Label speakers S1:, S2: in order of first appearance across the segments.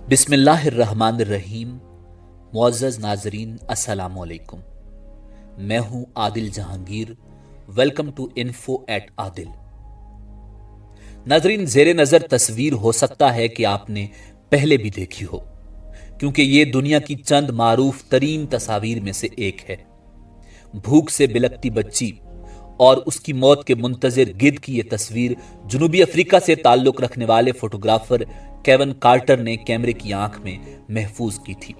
S1: बिस्मिल्लाहिर्रहमानिर्रहीम। मुअज़्ज़ज़ नाज़रीन, अस्सलाम वालेकुम। मैं हूं Adil Jahangir. Welcome to info at Adil. नाज़रीन, ज़ेरे नज़र तस्वीर हो सकता है कि आपने पहले भी देखी हो, क्योंकि ये दुनिया की चंद मारूफ तरीन तस्वीर में से एक है। भूख से बिलखती बच्ची और उसकी मौत के मुंतज़िर गिद्ध की यह तस्वीर जनूबी अफ्रीका से ताल्लुक रखने वाले फोटोग्राफर केविन कार्टर ने कैमरे की आंख में महफूज की थी।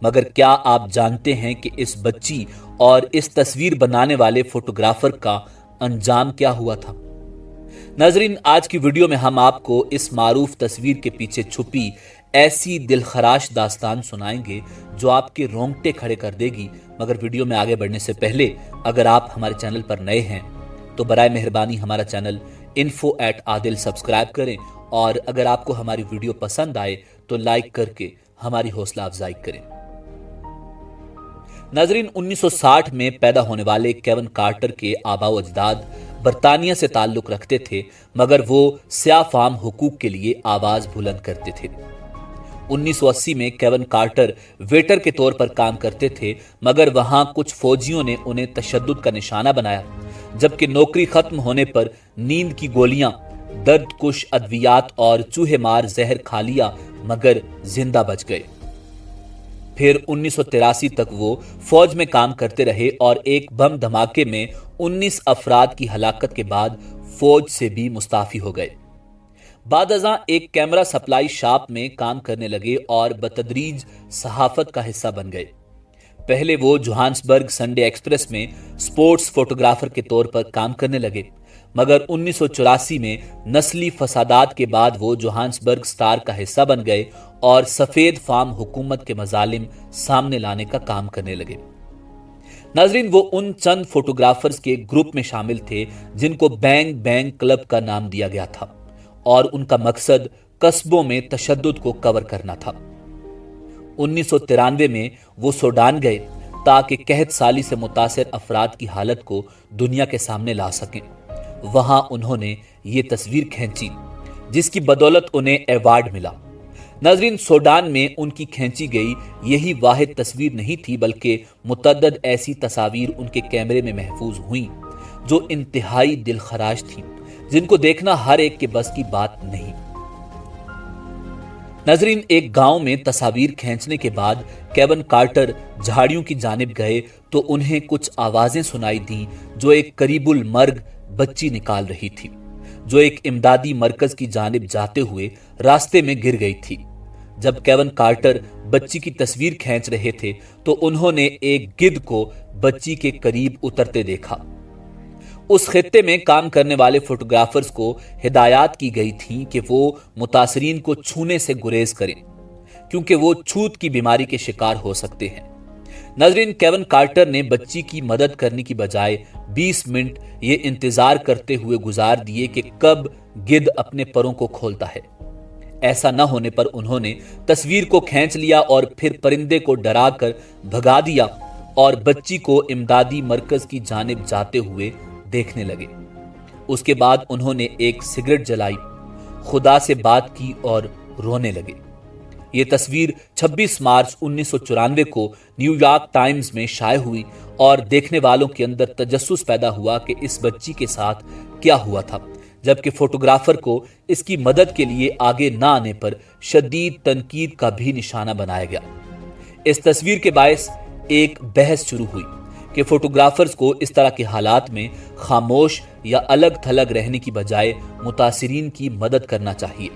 S1: मगर क्या आप जानते हैं कि इस बच्ची और इस तस्वीर बनाने वाले फोटोग्राफर का अंजाम क्या हुआ था? नाजरीन, आज की वीडियो में हम आपको इस मारूफ तस्वीर के पीछे छुपी ऐसी दिलखराश दास्तान सुनाएंगे जो आपके रोंगटे खड़े कर देगी। मगर वीडियो में आगे बढ़ने से पहले अगर आप हमारे चैनल पर नए हैं तो बराए मेहरबानी हमारा channel info at Adil subscribe करें, और अगर आपको हमारी वीडियो पसंद आए तो लाइक करके हमारी हौसला अफजाई करें। नाजरीन, 1960 में पैदा होने वाले केविन कार्टर के आबाओ अजदाद बरतानिया से ताल्लुक रखते थे, मगर वो स्याह फाम हुकूक के लिए आवाज बुलंद करते थे। 1980 में केविन कार्टर वेटर के तौर पर काम करते थे, मगर वहां कुछ फौजियों ने उन्हें तशद्दुद का निशाना बनाया, जबकि नौकरी खत्म होने पर नींद की गोलियां, दर्द कुश अद्वियात और चूहे मार जहर खा लिया, मगर जिंदा बच गए। फिर 1983 तक वो फौज में काम करते रहे और एक बम धमाके में 19 अफराद की हलाकत के बाद फौज से भी मुस्ताफी हो गए। बाद अज़ां एक कैमरा सप्लाई शॉप में काम करने लगे और बतदरीज सहाफत का हिस्सा बन गए। पहले वो जोहान्सबर्ग संडे एक्सप्रेस में स्पोर्ट्स फोटोग्राफर के तौर पर काम करने लगे, मगर 1984 में नस्ली फसादात के बाद वो जोहान्सबर्ग स्टार का हिस्सा बन गए और सफेद फार्म हुकूमत के मजालिम सामने लाने का काम करने लगे। नाजरीन, वो उन चंद फोटोग्राफर्स के ग्रुप में शामिल थे जिनको बैंग बैंग क्लब का नाम दिया गया था, और उनका मकसद कस्बों में तशद्दुद को कवर करना था। 1993 में वो सूडान गए ताकि कहत साली से मुतासिर अफराद की हालत को दुनिया के सामने ला सकें। वहां उन्होंने ये तस्वीर खींची जिसकी बदौलत उन्हें अवार्ड मिला। नाजरीन, सूडान में उनकी खींची गई यही वाहिद तस्वीर नहीं थी, बल्कि मुतअद्दिद ऐसी तस्वीर उनके कैमरे में महफूज हुई जो इंतहाई दिलखराश थी, जिनको देखना हर एक के बस की बात नहीं। नाजरीन, एक गांव में तस्वीर खींचने के बाद केविन कार्टर झाड़ियों की जानिब गए तो उन्हें कुछ आवाजें सुनाई दी जो एक करीबुल मर्ग बच्ची निकाल रही थी, जो एक इमदादी मरकज की जानिब जाते हुए रास्ते में गिर गई थी। जब केविन कार्टर बच्ची की तस्वीर खींच रहे थे तो उन्होंने एक गिद्ध को बच्ची के करीब उतरते देखा। उस खित्ते में काम करने वाले फोटोग्राफर्स को हिदायत की गई थी कि वो मुतासरीन को छूने से गुरेज करें, क्योंकि वो छूत की बीमारी के शिकार हो सकते हैं। नाजरीन, केविन कार्टर ने बच्ची की मदद करने की बजाय 20 मिनट ये इंतजार करते हुए गुजार दिए कि कब गिद्ध अपने परों को खोलता है। ऐसा न होने पर उन्होंने तस्वीर को खींच लिया और फिर परिंदे को डराकर भगा दिया और बच्ची को इमदादी मरकज की जानिब जाते हुए देखने लगे। उसके बाद उन्होंने एक सिगरेट जलाई, खुदा से बात की और रोने लगे। ये तस्वीर 26 मार्च 1994 को न्यूयॉर्क टाइम्स में शाये हुई और देखने वालों के अंदर तजस्सुस पैदा हुआ कि इस बच्ची के साथ क्या हुआ था, जबकि फोटोग्राफर को इसकी मदद के लिए आगे ना आने पर शदीद तनकीद का भी निशाना बनाया गया। इस तस्वीर के बायस एक बहस शुरू हुई कि फोटोग्राफर्स को इस तरह के हालात में खामोश या अलग थलग रहने की बजाय मुतासिरीन की मदद करना चाहिए।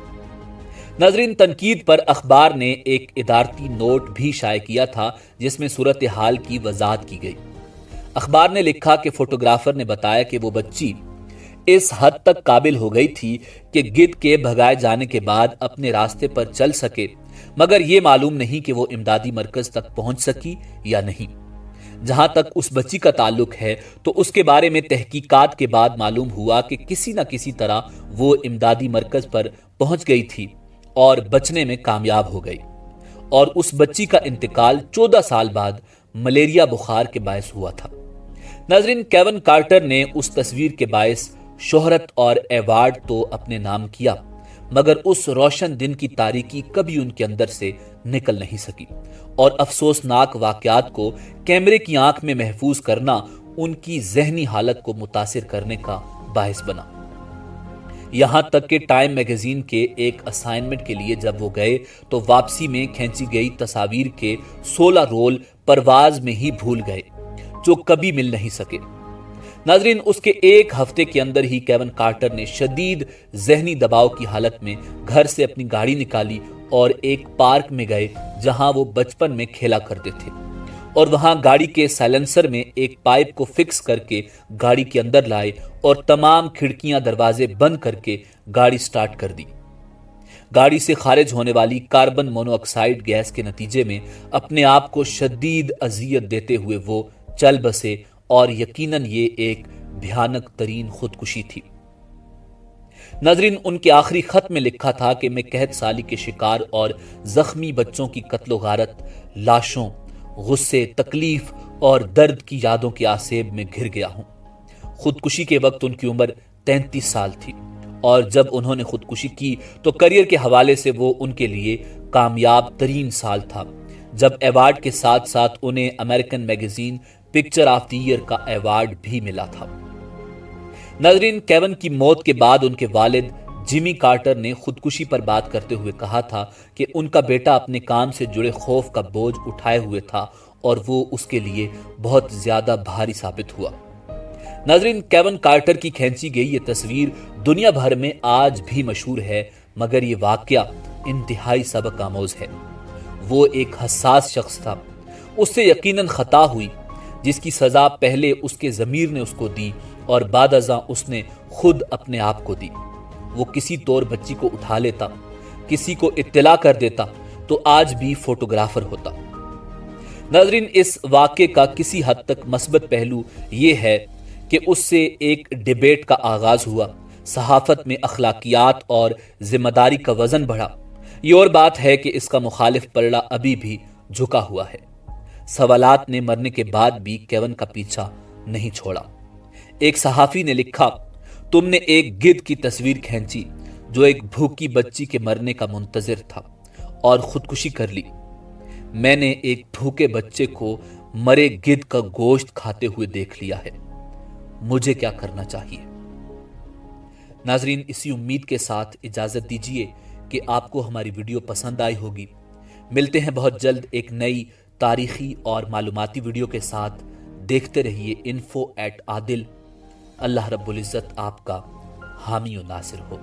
S1: नाजरीन, तनकीद पर अखबार ने एक इदारती नोट भी शाये किया था जिसमें सूरत हाल की वजाहत की गई। अखबार ने लिखा कि फोटोग्राफर ने बताया कि वो बच्ची इस हद तक काबिल हो गई थी कि गिद्ध के भगाए जाने के बाद अपने रास्ते पर चल सके, मगर ये मालूम नहीं कि वो इमदादी मरकज तक पहुंच सकी या नहीं। जहां तक उस बच्ची का ताल्लुक है तो उसके बारे में तहकीकात के बाद मालूम हुआ कि किसी न किसी तरह वो इमदादी मरकज पर पहुंच गई थी और बचने में कामयाब हो गई, और उस बच्ची का इंतकाल 14 साल बाद मलेरिया बुखार के बायस हुआ था। नाजरीन, केविन कार्टर ने उस तस्वीर के बायस शोहरत और अवार्ड तो अपने नाम किया, مگر اس روشن دن کی تاریکی کبھی ان کے اندر سے نکل نہیں سکی اور افسوسناک واقعات کو کیمرے کی آنکھ میں محفوظ کرنا ان کی ذہنی حالت کو متاثر کرنے کا باعث بنا۔ یہاں تک کہ ٹائم میگزین کے ایک اسائنمنٹ کے لیے جب وہ گئے تو واپسی میں کھینچی گئی تصاویر کے 16 رول پرواز میں ہی بھول گئے جو کبھی مل نہیں سکے۔ ناظرین، اس کے ایک ہفتے کے اندر ہی کیون کارٹر نے شدید ذہنی دباؤ کی حالت میں گھر سے اپنی گاڑی نکالی اور ایک پارک میں گئے جہاں وہ بچپن میں کھیلا کرتے تھے، اور وہاں گاڑی کے سائلنسر میں ایک پائپ کو فکس کر کے گاڑی کے اندر لائے اور تمام کھڑکیاں دروازے بند کر کے گاڑی سٹارٹ کر دی۔ گاڑی سے خارج ہونے والی کاربن مونو آکسائڈ گیس کے نتیجے میں اپنے آپ کو شدید اذیت دیتے ہوئے وہ چل بسے، اور یقیناً یہ ایک بھیانک ترین خودکشی تھی۔ ناظرین، ان کے آخری خط میں لکھا تھا کہ میں قحط سالی کے شکار اور زخمی بچوں کی قتل و غارت، لاشوں، غصے، تکلیف اور درد کی یادوں کے آسیب میں گھر گیا ہوں۔ خودکشی کے وقت ان کی عمر 33 سال تھی، اور جب انہوں نے خودکشی کی تو کریئر کے حوالے سے وہ ان کے لیے کامیاب ترین سال تھا، جب ایوارڈ کے ساتھ ساتھ انہیں American magazine picture of the year کا ایوارڈ بھی ملا تھا۔ ناظرین، کیون کی موت کے بعد ان کے والد جیمی کارٹر نے خودکشی پر بات کرتے ہوئے کہا تھا کہ ان کا بیٹا اپنے کام سے جڑے خوف کا بوجھ اٹھائے ہوئے تھا اور وہ اس کے لیے بہت زیادہ بھاری ثابت ہوا۔ ناظرین، کیون کارٹر کی کھینچی گئی یہ تصویر دنیا بھر میں آج بھی مشہور ہے، مگر یہ واقعہ انتہائی سبق آموز ہے۔ وہ ایک حساس شخص تھا، اس سے یقیناً خطا ہوئی جس کی سزا پہلے اس کے ضمیر نے اس کو دی اور بعد ازاں اس نے خود اپنے آپ کو دی۔ وہ کسی طور بچی کو اٹھا لیتا، کسی کو اطلاع کر دیتا تو آج بھی فوٹوگرافر ہوتا۔ ناظرین، اس واقعے کا کسی حد تک مثبت پہلو یہ ہے کہ اس سے ایک ڈیبیٹ کا آغاز ہوا، صحافت میں اخلاقیات اور ذمہ داری کا وزن بڑھا۔ یہ اور بات ہے کہ اس کا مخالف پلڑا ابھی بھی جھکا ہوا ہے۔ سوالات نے مرنے کے بعد بھی کیون کا پیچھا نہیں چھوڑا۔ ایک صحافی نے لکھا، تم نے ایک گدھ کی تصویر کھینچی جو ایک بھوکی بچی کے مرنے کا منتظر تھا اور خودکشی کر لی۔ میں نے ایک بھوکے بچے کو مرے گدھ کا گوشت کھاتے ہوئے دیکھ لیا ہے، مجھے کیا کرنا چاہیے؟ ناظرین، اسی امید کے ساتھ اجازت دیجیے کہ آپ کو ہماری ویڈیو پسند آئی ہوگی۔ ملتے ہیں بہت جلد ایک نئی تاریخی اور معلوماتی ویڈیو کے ساتھ۔ دیکھتے رہیے info@adil۔ اللہ رب العزت آپ کا حامی و ناصر ہو۔